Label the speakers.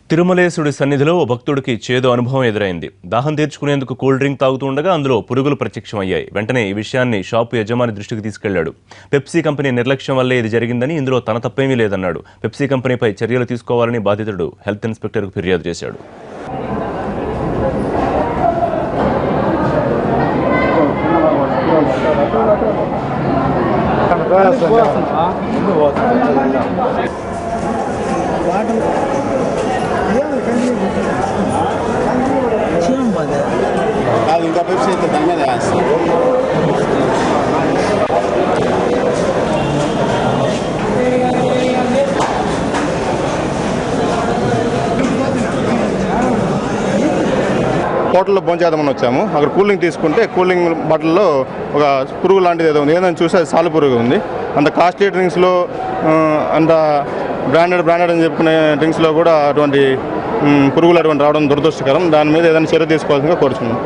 Speaker 1: తిరుమలేశుడి సన్నిధిలో ఓ భక్తుడికి చేదు అనుభవం ఎదురైంది. దాహం తీర్చుకునేందుకు కూల్ డ్రింక్ తాగుతూ ఉండగా అందులో పురుగులు ప్రత్యక్షమయ్యాయి. వెంటనే ఈ విషయాన్ని షాపు యజమాని దృష్టికి తీసుకెళ్లాడు. పెప్సీ కంపెనీ నిర్లక్ష్యం వల్లే ఇది జరిగిందని, ఇందులో తన తప్పేమీ లేదన్నాడు. పెప్సీ కంపెనీపై చర్యలు తీసుకోవాలని బాధితుడు హెల్త్ ఇన్స్పెక్టర్కు ఫిర్యాదు చేశాడు.
Speaker 2: ఇంకా పెప్సీ అయితే దాని మీద హోటల్లో భోంచేద్దామని వచ్చాము. అక్కడ కూలింగ్ తీసుకుంటే కూలింగ్ బాటిల్లో ఒక పురుగు లాంటిది ఏదో ఉంది. ఏదైనా చూస్తే అది సాలు పురుగు ఉంది. అంత కాస్ట్లీ డ్రింక్స్లో అంత బ్రాండెడ్ అని చెప్పుకునే డ్రింక్స్లో కూడా అటువంటి పురుగులు రావడం దురదృష్టకరం. దాని మీద ఏదైనా చర్య తీసుకోవాల్సిందిగా కోరుచున్నాం.